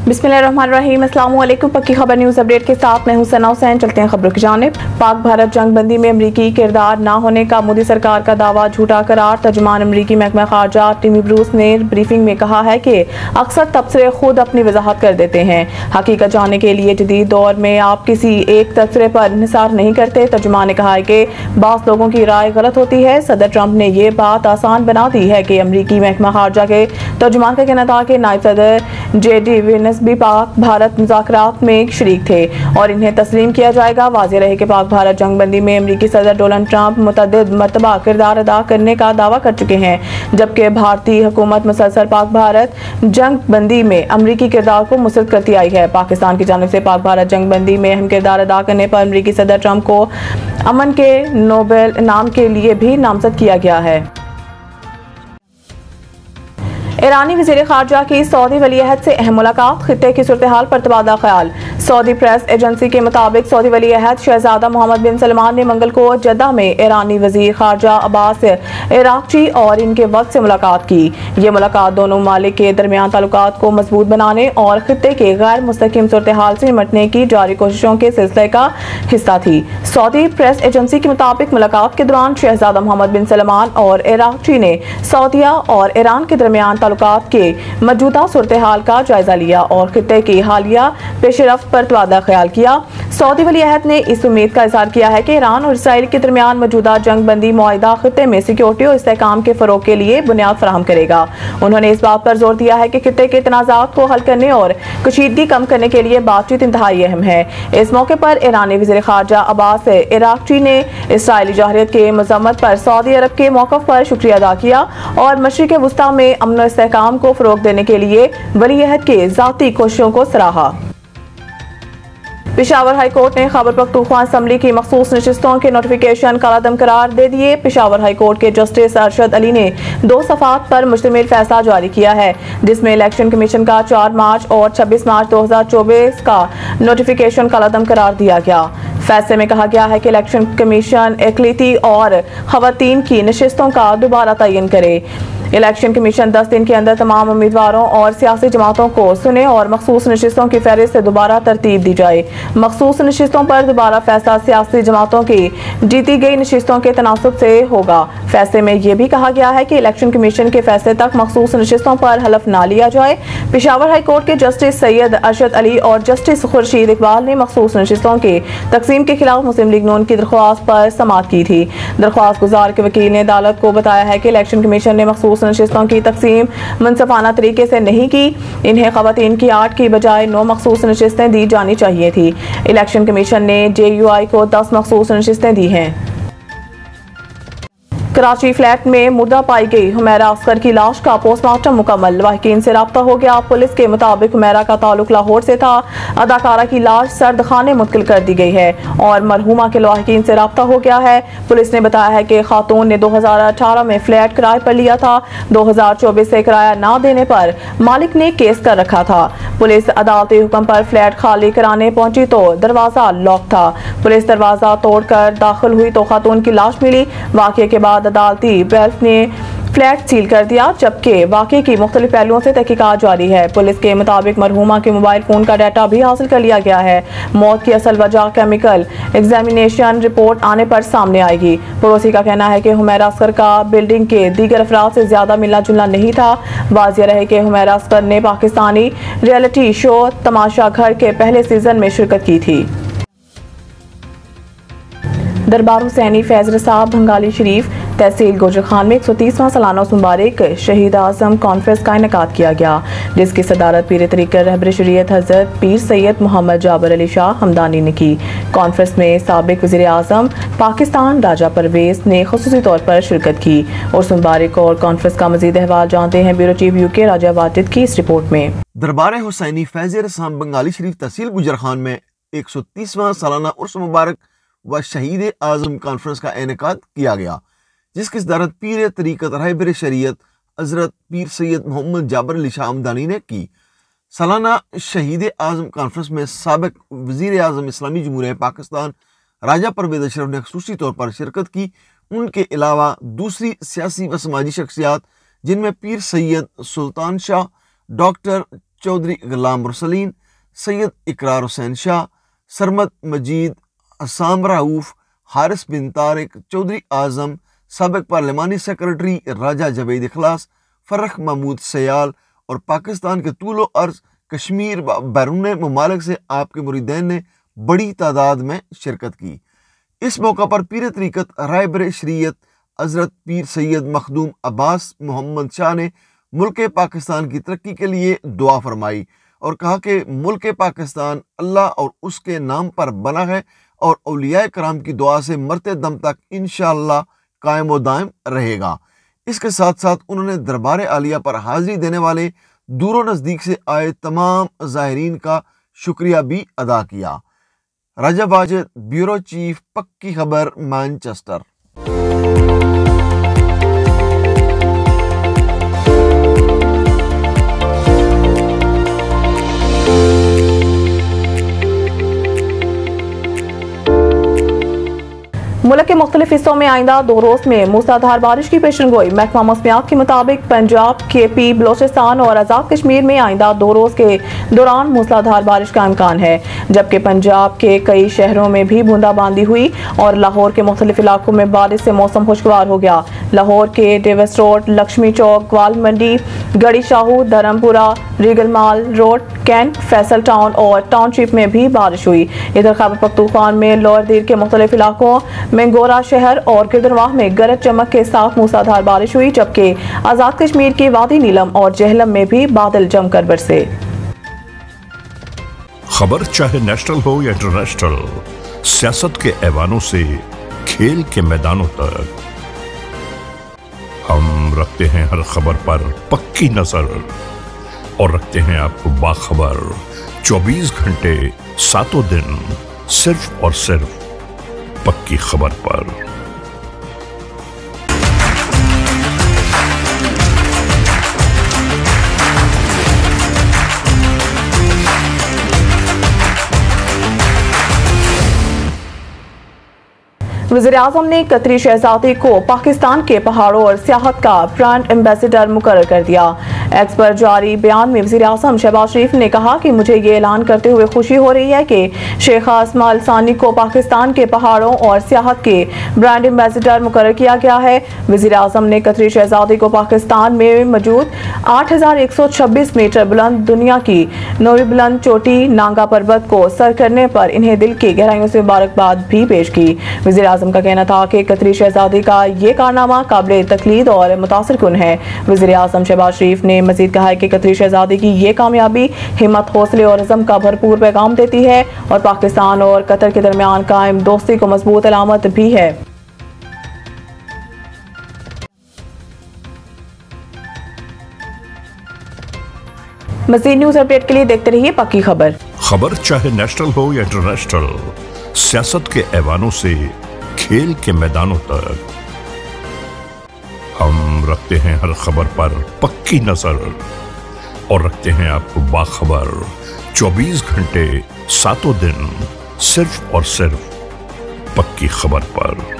बिस्मिल्लाहिर्रहमानिर्रहीम। अस्सलामु अलैकुम। पक्की खबर न्यूज़ अपडेट के साथ मैं हूं सना हुसैन। चलते हैं खबरों की जानिब। पाक भारत जंगबंदी में अमरीकी किरदार न होने का मोदी सरकार का दावा झूठा करार। तर्जुमान अमरीकी महकमा खारजा टिमी ब्रूस ने ब्रीफिंग में कहा है कि अक्सर तबसरे खुद अपनी वजाहत कर देते हैं। हकीकत जानने के लिए जदीद दौर में आप किसी एक तबसरे पर इंहिसार नहीं करते। तर्जुमान ने कहा है कि बास लोगों की राय गलत होती है। सदर ट्रंप ने यह बात आसान बना दी है कि अमरीकी महकमा खारजा के तर्जुमान का कहना था कि नायब सदर JD Vance भी पाक भारत मुज़ाकरात में शरीक थे और इन्हें तस्लीम किया जाएगा। वाज़ेह रहे कि पाक भारत जंगबंदी में अमरीकी सदर डोनाल्ड ट्रंप मुतअद्दिद मरतबा किरदार अदा करने का दावा कर चुके हैं, जबकि भारतीय हुकूमत मुसलसल पाक भारत जंगबंदी में अमरीकी किरदार को मुस्तरद करती आई है। पाकिस्तान की जानिब से पाक भारत जंगबंदी में अहम किरदार अदा करने पर अमरीकी सदर ट्रंप को अमन के नोबेल इनाम के लिए भी नामजद किया गया है। ईरानी वज़ीर ख़ारजा की सऊदी वलीअहद से अहम मुलाकात। खित्ते की सूरत हाल पर तबादला ख्याल। सऊदी प्रेस एजेंसी के मुताबिक सऊदी वलीअहद शहजादा मोहम्मद बिन सलमान ने मंगल को जद्दा में ईरानी वज़ीर ख़ारजा अब्बास इराक़ची और इनके वक्त से मुलाकात की। ये मुलाकात दोनों ममालिक के दरमियान ताल्लुकात को मजबूत बनाने और खित्ते के गैर मुस्तकिम सूरत हाल से निपटने की जारी कोशिशों के सिलसिले का हिस्सा थी। सऊदी प्रेस एजेंसी के मुताबिक मुलाकात के दौरान शहजादा मोहम्मद बिन सलमान और इराक़ची ने सऊदीया और ईरान के दरमियान ताल्लुकात के मौजूदा सूरत हाल का जायजा लिया और खित्ते की हालिया पेशरफ्त पर तबादला ख्याल किया। सऊदी वलीअहद ने इस उम्मीद का इज़हार किया है कि ईरान और इसराइल के दरमियान मौजूदा जंगबंदी मुआहिदा खित्ते में सिक्योरिटी और इस्तेहकाम के फरोग के लिए बुनियाद फराहम करेगा। उन्होंने इस बात पर जोर दिया है कि खित्ते के तनाज़ात को हल करने और कशीदगी कम करने के लिए बातचीत इंतहाई अहम है। इस मौके पर ईरानी वज़ीर ख़ारजा अब्बास इराक़ची ने इसराइली जौहरियत के मज़म्मत पर सऊदी अरब के मौक़िफ़ पर शुक्रिया अदा किया और मशरिक़ वुस्ता में अमन और इस्तेहकाम को फ़रोग देने के लिए वलीअहद के ज़ाती कोशिशों को सराहा। पेशावर हाई कोर्ट ने खैबर पख्तूनख्वा असम्बली की मखसूस नशिस्तों के नोटिफिकेशन कलादम करार दे दिए। पेशावर हाई कोर्ट के जस्टिस अरशद अली ने 2 सफ़ात पर मुश्तमिल फैसला जारी किया है, जिसमें इलेक्शन कमीशन का 4 मार्च और 26 मार्च 2024 का नोटिफिकेशन कलादम करार दिया गया। फैसले में कहा गया है कि इलेक्शन कमीशन अक़लियती और ख़वातीन की नशिस्तों का दोबारा तयन करे। इलेक्शन कमीशन 10 दिन के अंदर तमाम उम्मीदवारों और सियासी जमातों को सुने और मखसूस नशिस्तों की फहरिस्त से दोबारा तरतीब दी जाए। मखसूस नशिस्तों पर दोबारा फैसला सियासी जमातों की जीती गई नशिस्तों के तनासुब से होगा। फैसले में यह भी कहा गया है कि इलेक्शन कमीशन के फैसले तक मखसूस नशिस्तों पर हलफ ना लिया जाए। पेशावर हाई कोर्ट के जस्टिस सैयद अरशद अली और जस्टिस खुर्शीद इकबाल ने मखसूस नशिस्तों के तकसीम के खिलाफ मुस्लिम लीग नून की दरख्वास्त पर समाअत की थी। दरख्वास्त गुजार के वकील ने अदालत को बताया है कि इलेक्शन कमीशन ने मखसूस नशिस्तों की तकसीम मुनसफाना तरीके से नहीं की। इन्हें ख़वातीन की 8 की बजाय 9 मखसूस नशिस्तें दी जानी चाहिए थी। इलेक्शन कमीशन ने JUI को 10 मखसूस नशिस्तें दी हैं। कराची फ्लैट में मुर्दा पाई गई हुमैरा असगर की लाश का पोस्टमार्टम मुकम्मल। वाहिकीन से राब्ता हो गया। पुलिस के मुताबिक हुमैरा का ताल्लुक लाहौर से था। अदाकारा की लाश सर्द खाने मुंतकिल कर दी गई है और मरहुमा के वाहिकीन से राब्ता हो गया है। पुलिस ने बताया है कि खातून ने 2018 में फ्लैट किराए पर लिया था। 2024 से किराया न देने पर मालिक ने केस कर रखा था। पुलिस अदालती हुक्म पर फ्लैट खाली कराने पहुंची तो दरवाजा लॉक था। पुलिस दरवाजा तोड़कर दाखिल हुई तो खातून की लाश मिली। वाक़े के बाद अदालती बेल्ट ने फ्लैट सील कर दिया, जबकि वाक़े की मुख्तलिफ पहलुओं से तहकीकात जारी है। पुलिस के मुताबिक मरहुमा के मोबाइल फोन का डाटा भी हासिल कर लिया गया है। मौत की असल वजह केमिकल एग्जामिनेशन रिपोर्ट आने पर सामने आएगी। पड़ोसी का कहना है कि हुमैरा असगर का बिल्डिंग के दीगर अफराद से ज्यादा मिलना जुलना नहीं था। वाज़ेह रहे कि हुमैरा असगर ने पाकिस्तानी रियलिटी शो तमाशा घर के पहले सीजन में शिरकत की थी। दरबार हुसैनी फैज़ रसा बंगाली शरीफ तहसील गोजर खान में 130वां सालाना मुबारक शहीद आज़म कॉन्फ्रेंस का इनेकाद किया गया, जिसकी सदारत पीर तरीक़त रहबर शरीयत हज़रत पीर सैयद मोहम्मद जाबर अली शाह हमदानी ने की। कॉन्फ्रेंस में साबिक वज़ीर आज़म पाकिस्तान राजा परवेज़ ने ख़ुसूसी तौर पर शिरकत की। और मुबारक और कॉन्फ्रेंस का मज़ीद अहवाल जानते हैं ब्यूरो चीफ UK राजा वाजिद की इस रिपोर्ट में। दरबार हुसैनी फैज़ रसा बंगाली शरीफ तहसील गुजर खान में 130वां सालाना उर्स मुबारक व शहीद आज़म कॉन्फ्रेंस का इनेकाद किया गया, जिसकी सदारत पीर तरीक़त रहबर शरीयत हज़रत पीर सैयद मोहम्मद जाबर अली शाह हमदानी ने की। सालाना शहीद आज़म कॉन्फ्रेंस में साबिक वज़ीर आज़म इस्लामी जमहूरियत पाकिस्तान राजा परवेज़ अशरफ ने ख़ुसूसी तौर पर शिरकत की। उनके अलावा दूसरी सियासी व समाजी शख्सियात जिनमें पीर सैयद सुल्तान शाह, डॉक्टर चौधरी गुलाम रसलीन, सैयद इकरार हुसैन शाह, सरमद मजीद, असाम राऊफ, हारिस बिन तारिक, चौधरी आजम, साबिक पार्लिमानी सेक्रेटरी राजा जवेद इखलास, फर्रख महमूद सयाल और पाकिस्तान के तूलो अर्ज कश्मीर व बैरून ममालिक से आपके मुरीदैन ने बड़ी तादाद में शिरकत की। इस मौका पर पीर तरीक़त राहबर शरीयत हज़रत पीर सैयद मखदूम अब्बास मोहम्मद शाह ने मुल्क पाकिस्तान की तरक्की के लिए दुआ फरमाई और कहा कि मुल्क पाकिस्तान अल्लाह और उसके नाम पर बना है और औलिया कराम की दुआ से मरते दम तक इंशाअल्लाह कायम व दायम रहेगा। इसके साथ साथ उन्होंने दरबार आलिया पर हाजिरी देने वाले दूर व नज़दीक से आए तमाम ज़ाहिरीन का शुक्रिया भी अदा किया। राजा वाजिद, ब्यूरो चीफ, पक्की खबर, मैनचेस्टर। मुल्क के मुख्तलिफ हिस्सों में आइंदा 2 रोज में मूसलाधार बारिश की पेशन गोई। महकमा मौसमियात के मुताबिक पंजाब, KP, बलोचिस्तान और आज़ाद कश्मीर में आइंदा 2 रोज के दौरान मूसलाधार बारिश का इम्कान है, जबकि पंजाब के कई शहरों में भी बूंदाबांदी हुई और लाहौर के मुख्तलिफ इलाकों में बारिश से मौसम खुशगवार हो गया। लाहौर के डेविस रोड, लक्ष्मी चौक, ग्वाल मंडी, गड़ी शाहू, धर्मपुरा, रीगल माल रोड, कैंट, फैसल टाउन और टाउनशिप में भी बारिश हुई। इधर खैबर पख्तूनख्वा में लोअर दीर के मुख्तलिफ इलाकों में गोरा शहर और गिरदरवाह में गरज चमक के साथ मूसलाधार बारिश हुई, जबकि आजाद कश्मीर के वादी नीलम और जहलम में भी बादल जमकर बरसे। खबर चाहे नेशनल हो या इंटरनेशनल, सियासत के ऐवानों से खेल के मैदानों तक, हम रखते हैं हर खबर पर पक्की नजर और रखते हैं आपको बाखबर 24 घंटे 7 दिन सिर्फ और सिर्फ पक्की खबर पर। वज़ीर-ए-आज़म ने कतरी शहजादी को पाकिस्तान के पहाड़ों और सियाहत का ब्रांड एम्बेसडर मुकर्रर कर दिया। एक्स पर जारी बयान में वज़ीर-ए-आज़म शहबाज शरीफ ने कहा कि मुझे ये ऐलान करते हुए खुशी हो रही है कि शेख आसमा अल सानी को पाकिस्तान के पहाड़ों और सियाहत के ब्रांड एम्बेसडर मुकर्रर किया गया है। वज़ीर-ए-आज़म ने कतरी शहजादी को पाकिस्तान में मौजूद 8126 मीटर बुलंद दुनिया की 9वीं बुलंद चोटी नांगा पर्वत को सर करने पर इन्हें दिल की गहराइयों से मुबारकबाद भी पेश की। वज़ीर-ए-आज़म का कहना था कि कतरी शहजादी का ये कारनामा काबिल तकलीद और मुतासिर कुन है। वज़ीर-ए-आज़म शहबाज शरीफ ने मजीद कहा है कि कतरी शहजादी की ये कामयाबी हिम्मत, हौसले और अज़म का भरपूर पैगाम देती है और पाकिस्तान और कतर के दरमियान कायम दोस्ती को मजबूत अलामत भी है। मज़ीद न्यूज़ अपडेट के लिए देखते रहिए पक्की खबर। खबर चाहे नेशनल हो या इंटरनेशनल, सियासत के ऐवानों से खेल के मैदानों तक, हम रखते हैं हर खबर पर पक्की नजर और रखते हैं आपको बाखबर 24 घंटे 7 दिन सिर्फ और सिर्फ पक्की खबर पर।